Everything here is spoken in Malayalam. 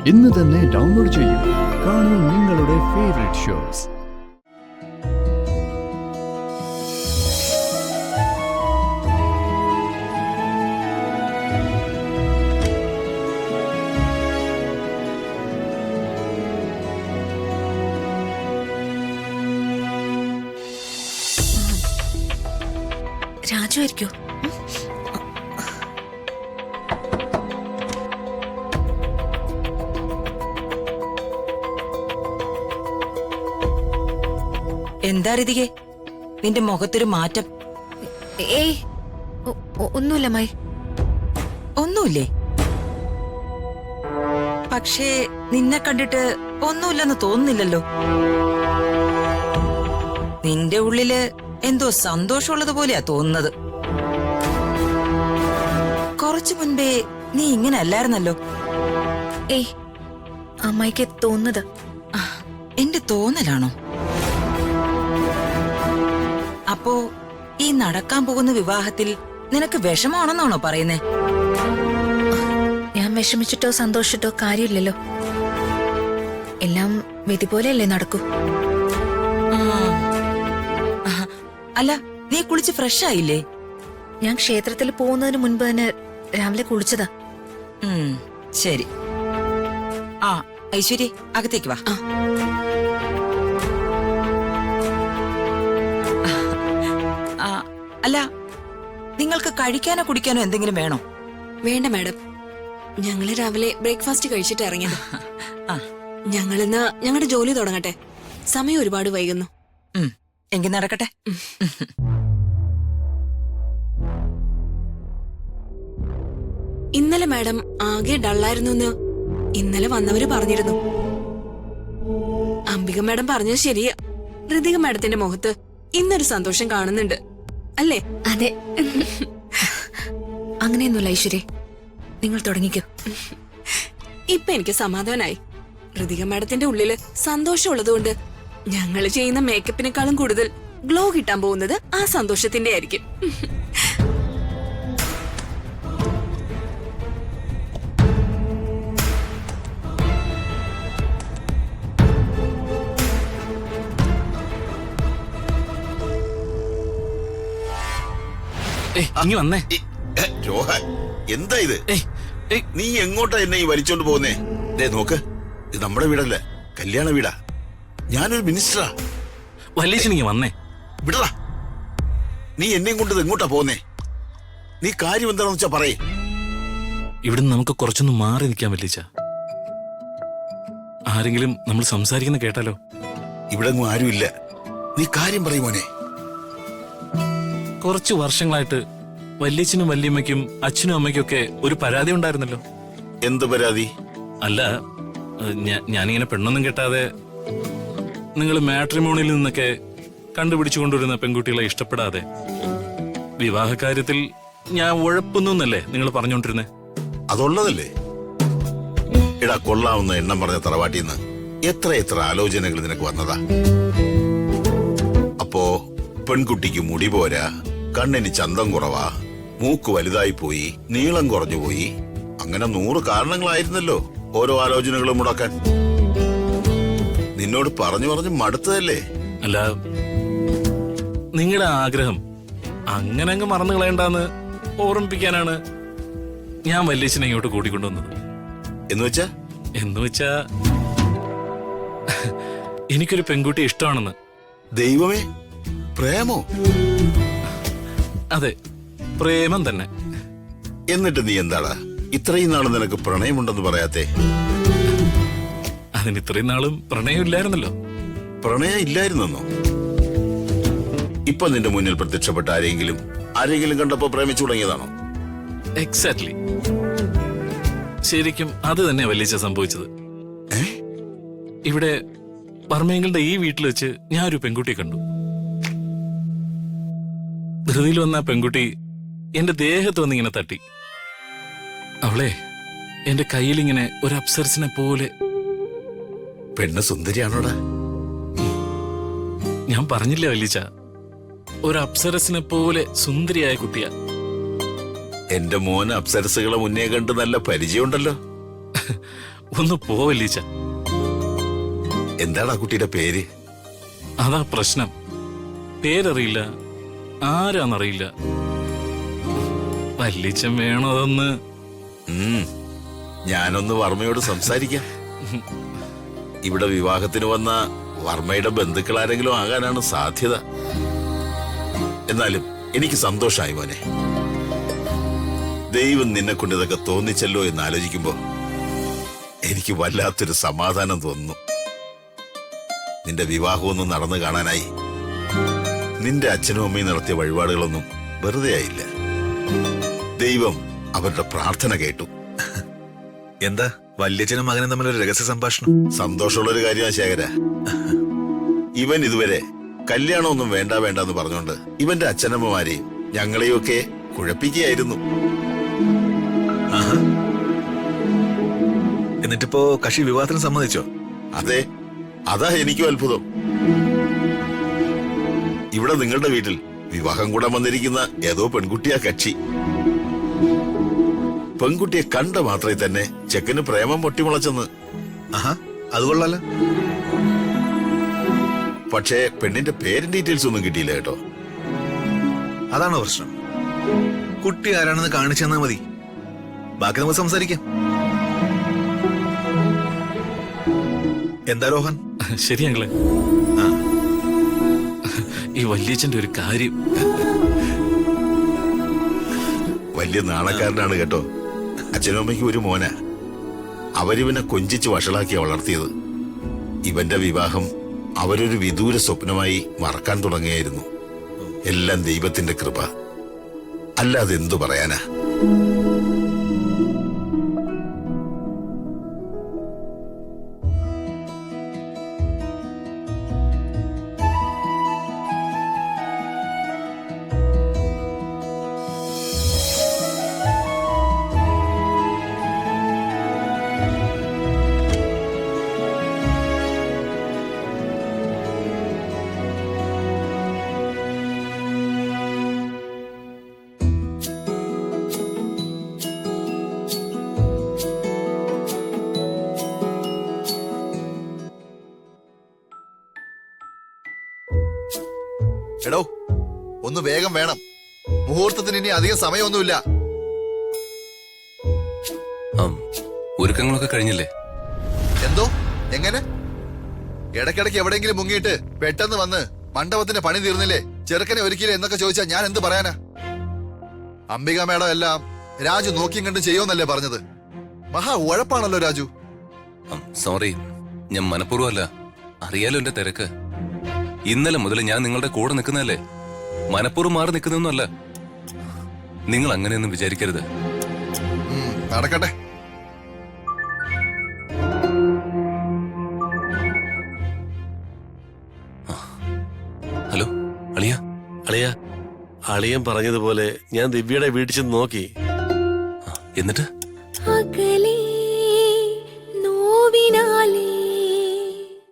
ഇന്ന് തന്നെ ഡൗൺലോഡ് ചെയ്യൂ. കാണൂ നിങ്ങളുടെ ഫേവറേറ്റ് ഷോസ്. രാജു ആയിരിക്കോ? എന്താ രിതികെ, നിന്റെ മുഖത്തൊരു മാറ്റം? ഏയ് ഒന്നുമില്ല മായി. ഒന്നുമില്ലേ? പക്ഷേ നിന്നെ കണ്ടിട്ട് ഒന്നുമില്ലെന്ന് തോന്നുന്നില്ലല്ലോ. നിന്റെ ഉള്ളില് എന്തോ സന്തോഷമുള്ളത് പോലെയാ തോന്നുന്നത്. കുറച്ചു മുൻപേ നീ ഇങ്ങനെ അല്ലായിരുന്നല്ലോ. ഏയ് അമ്മായിക്ക് തോന്നുന്നത്. എന്റെ തോന്നലാണോ? അപ്പോ ഈ നടക്കാൻ പോകുന്ന വിവാഹത്തിൽ നിനക്ക് വിഷമാണെന്നാണോ പറയുന്നേ? ഞാൻ വിഷമിച്ചിട്ടോ സന്തോഷിച്ചിട്ടോ കാര്യമില്ലല്ലോ. എല്ലാം വിധി പോലെയല്ലേ നടക്കൂ. അല്ല, നീ കുളിച്ച് ഫ്രഷ് ആയില്ലേ? ഞാൻ ക്ഷേത്രത്തിൽ പോകുന്നതിന് മുൻപ് തന്നെ രാവിലെ കുളിച്ചതാ. ശരി. ആ ഐശ്വര്യ, അകത്തേക്ക് വാ. അല്ല, നിങ്ങൾക്ക് കഴിക്കാനോ കുടിക്കാനോ എന്തെങ്കിലും വേണോ? വേണ്ട മാഡം, ഞങ്ങള് രാവിലെ ബ്രേക്ക്ഫാസ്റ്റ് കഴിച്ചിട്ട് ഇറങ്ങിയത്. ഞങ്ങളിന്ന് ഞങ്ങളുടെ ജോലി തുടങ്ങട്ടെ. സമയം ഒരുപാട് വൈകുന്നു. എങ്കിൽ നടക്കട്ടെ. ഇന്നലെ മാഡം ആകെ ഡള്ളായിരുന്നു എന്ന് ഇന്നലെ വന്നവര് പറഞ്ഞിരുന്നു. അംബിക മാഡം പറഞ്ഞത് ശരിയാ. ഋതിക മാഡത്തിന്റെ മുഖത്ത് ഇന്നൊരു സന്തോഷം കാണുന്നുണ്ട് അല്ലേ? അതെ. അങ്ങനെയൊന്നുമില്ല ഐശ്വര്യ, നിങ്ങൾ തുടങ്ങിക്കോ. ഇപ്പൊ എനിക്ക് സമാധാനായി. ഋതിക മാഡത്തിന്റെ ഉള്ളില് സന്തോഷമുള്ളതുകൊണ്ട് ഞങ്ങള് ചെയ്യുന്ന മേക്കപ്പിനേക്കാളും കൂടുതൽ ഗ്ലോ കിട്ടാൻ പോകുന്നത് ആ സന്തോഷത്തിന്റെ ആയിരിക്കും. അങ്ങി വന്നേ. രോഹൻ, എന്താ ഇത്? നീ എങ്ങോട്ടാ എന്നെ ഈ വലിച്ചോണ്ട് പോകുന്നേ? ദേ നോക്ക്, ഇത് നമ്മുടെ വീടല്ല, കല്യാണ വീടാ. ഞാനൊരു മിനിസ്റ്ററാ. വല്യേച്ചനിങ്ങി വന്നേ. വിടടാ. നീ എന്നെയും കൊണ്ട് എങ്ങോട്ടാ പോകുന്നേ? നീ കാര്യം എന്താണെന്ന് വെച്ചാ പറയേ. ഇവിടുന്ന് നമുക്ക് കുറച്ചൊന്ന് മാറി നിൽക്കാൻ വല്യേച്ച. ആരെങ്കിലും നമ്മൾ സംസാരിക്കുന്ന കേട്ടാലോ? ഇവിടെ ഒന്നും ആരുമില്ല. നീ കാര്യം പറയും മോനെ. കുറച്ചു വർഷങ്ങളായിട്ട് വല്യച്ഛനും വല്യമ്മയ്ക്കും അച്ഛനും അമ്മയ്ക്കും ഒക്കെ ഒരു പരാതി ഉണ്ടായിരുന്നല്ലോ. എന്ത് പരാതി? അല്ല, ഞാനിങ്ങനെ പെണ്ണൊന്നും കെട്ടാതെ നിങ്ങൾ മാട്രിമോണിയിൽ നിന്നൊക്കെ കണ്ടുപിടിച്ചു കൊണ്ടുവരുന്ന പെൺകുട്ടികളെ ഇഷ്ടപ്പെടാതെ വിവാഹകാര്യത്തിൽ ഞാൻ ഉഴപ്പുന്നല്ലേ നിങ്ങൾ പറഞ്ഞോണ്ടിരുന്നേ? അതുള്ളതല്ലേ. എടാ, കൊള്ളാവുന്ന എണ്ണം പറഞ്ഞ തറവാട്ടിന്ന് എത്ര ആലോചനകൾ നിനക്ക് വന്നതാ. അപ്പോ പെൺകുട്ടിക്ക് മുടി പോരാ, കണ്ണിന് ചന്തം കുറവാ, മൂക്ക് വലുതായി പോയി, നീളം കുറഞ്ഞു പോയി, അങ്ങനെ 100 കാരണങ്ങളായിരുന്നല്ലോ ഓരോ ആലോചനകളും മുടക്കാൻ. നിന്നോട് പറഞ്ഞു മടുത്തതല്ലേ? അല്ല, നിങ്ങളുടെ ആഗ്രഹം അങ്ങനെ അങ്ങ് മറന്നു കളയണ്ടെന്ന് ഓർമ്മിപ്പിക്കാനാണ് ഞാൻ വല്യേച്ചനെ ഇങ്ങോട്ട് കൂട്ടിക്കൊണ്ടുവന്നത്. എന്നുവെച്ചാ എനിക്കൊരു പെൺകുട്ടി ഇഷ്ടമാണെന്ന്. ദൈവമേ, പ്രേമോ? അതെ, പ്രേമം തന്നെ. എന്നിട്ട് നീ എന്താടാ ഇത്രയും നാളും നിനക്ക് പ്രണയമുണ്ടെന്ന് പറയാത്തെ? അതിന് ഇത്രയും നാളും പ്രണയം ഇല്ലായിരുന്നല്ലോ. പ്രണയം ഇല്ലായിരുന്നോ? ഇപ്പൊ നിന്റെ മുന്നിൽ പ്രത്യക്ഷപ്പെട്ട ആരെങ്കിലും കണ്ടപ്പോ പ്രേമിച്ചു തുടങ്ങിയതാണോ? എക്സാക്ട്ലി. ശരിക്കും അത് തന്നെ വല്യേച്ച സംഭവിച്ചത്. ഇവിടെ പർമേങ്ങളുടെ ഈ വീട്ടിൽ വെച്ച് ഞാൻ ഒരു പെൺകുട്ടിയെ കണ്ടു. ധൃതിയിൽ വന്ന പെൺകുട്ടി എന്റെ ദേഹത്ത് വന്നിങ്ങനെ തട്ടി. അവളെ എന്റെ കയ്യിലിങ്ങനെ ഒരു അപ്സരസിനെ പോലെ. പെണ്ണ് സുന്ദരിയാണോടാ? ഞാൻ പറഞ്ഞില്ലേ വല്യേച്ച, ഒരു അപ്സരസിനെ പോലെ സുന്ദരിയായ കുട്ടിയാ. എന്റെ മോന് അപ്സരസുകളെ മുന്നേ കണ്ട് നല്ല പരിചയമുണ്ടല്ലോ. ഒന്ന് പോവല്ലീച്ച. എന്താണ് ആ കുട്ടിയുടെ പേര്? അതാ പ്രശ്നം. പേരറിയില്ല, ആരാന്നറിയില്ല. വല്ലിച്ചൻ വേണോ അതൊന്ന്? ഞാനൊന്ന് വർമ്മയോട് സംസാരിക്കാം. ഇവിടെ വിവാഹത്തിന് വന്ന വർമ്മയുടെ ബന്ധുക്കൾ ആരെങ്കിലും ആകാനാണ് സാധ്യത. എന്നാലും എനിക്ക് സന്തോഷമായി മോനെ. ദൈവം നിന്നെ കൊണ്ട് ഇതൊക്കെ തോന്നിച്ചല്ലോ എന്ന് ആലോചിക്കുമ്പോ എനിക്ക് വല്ലാത്തൊരു സമാധാനം തോന്നുന്നു. നിന്റെ വിവാഹമൊന്നും നടന്നു കാണാനായി നിന്റെ അച്ഛനും അമ്മയും നടത്തിയ വഴിപാടുകളൊന്നും വെറുതെ ആയില്ല. ദൈവം അവരുടെ പ്രാർത്ഥന കേട്ടു. എന്താ വല്യച്ഛനും മകനും തമ്മിലൊരു രഹസ്യ സംഭാഷണം? സന്തോഷമുള്ളൊരു കാര്യമാണ് ശേഖര. ഇവൻ ഇതുവരെ കല്യാണമൊന്നും വേണ്ട വേണ്ടെന്ന് പറഞ്ഞോണ്ട് ഇവന്റെ അച്ഛനമ്മമാരെയും ഞങ്ങളെയും ഒക്കെ കുഴപ്പിക്കുകയായിരുന്നു. എന്നിട്ടിപ്പോ കക്ഷി വിവാഹത്തിന് സമ്മതിച്ചോ? അതെ, അതാ എനിക്കും അത്ഭുതം. ഇവിടെ നിങ്ങളുടെ വീട്ടിൽ വിവാഹം കൂടാൻ വന്നിരിക്കുന്ന ഏതോ പെൺകുട്ടിയാ കക്ഷി. പെൺകുട്ടിയെ കണ്ട മാത്രമേ തന്നെ ചെക്കന് പ്രേമം പൊട്ടിമുളച്ചെന്ന്. ആഹാ, അത് കൊള്ളാലോ. പക്ഷേ പെണ്ണിന്റെ പേരും ഡീറ്റെയിൽസ് ഒന്നും കിട്ടിയില്ല കേട്ടോ. അതാണോ പ്രശ്നം? കുട്ടി ആരാണെന്ന് കാണിച്ചു തന്നാ മതി, ബാക്കി നമുക്ക് സംസാരിക്കാം. എന്താ രോഹൻ? ശരി ഞങ്ങളെ. ആ, ഈ വല്യച്ഛന്റെ ഒരു കാര്യം വലിയ നാണക്കാരനാണ് കേട്ടോ. അച്ഛനും അമ്മയ്ക്കും ഒരു മോന. അവരിവനെ കൊഞ്ചിച്ച് വഷളാക്കിയ വളർത്തിയത്. ഇവന്റെ വിവാഹം അവരൊരു വിദൂര സ്വപ്നമായി മറക്കാൻ തുടങ്ങിയായിരുന്നു. എല്ലാം ദൈവത്തിന്റെ കൃപ, അല്ലാതെ എന്തു പറയാനാ. എടോ, ഒന്ന് വേഗം വേണം. മുഹൂർത്തത്തിന് ഇനി അധികം സമയമൊന്നുമില്ല. ഒരുക്കങ്ങളൊക്കെ കഴിഞ്ഞില്ലേ? എന്തോ? എങ്ങനെ? ഇടയ്ക്കിടയ്ക്ക് എവിടെയെങ്കിലും മുങ്ങിയിട്ട് പെട്ടെന്ന് വന്ന് മണ്ഡപത്തിന്റെ പണി തീർന്നില്ലേ, ചെറുക്കനെ ഒരുക്കിയില്ലേ എന്നൊക്കെ ചോദിച്ചാൽ ഞാൻ എന്ത് പറയാനാ? അംബിക മേഡം എല്ലാം രാജു നോക്കിയും കണ്ടും ചെയ്യുമെന്നല്ലേ പറഞ്ഞത്? മഹാ ഉഴപ്പാണല്ലോ രാജു. സോറി, ഞാൻ മനഃപൂർവ്വമല്ല. അറിയാലോ എന്റെ തിരക്ക്. ഇന്നലെ മുതൽ ഞാൻ നിങ്ങളുടെ കൂടെ നിൽക്കുന്നതല്ലേ, മനഃപൂർവ്വം മാറി നിൽക്കുന്നൊന്നുമല്ല. നിങ്ങൾ അങ്ങനെയൊന്നും വിചാരിക്കരുത്. നടക്കട്ടെ. ഹലോ അളിയ. അളിയൻ പറഞ്ഞതുപോലെ ഞാൻ ദിവ്യയുടെ വീട്ടിൽ ചെന്ന് നോക്കി. എന്നിട്ട്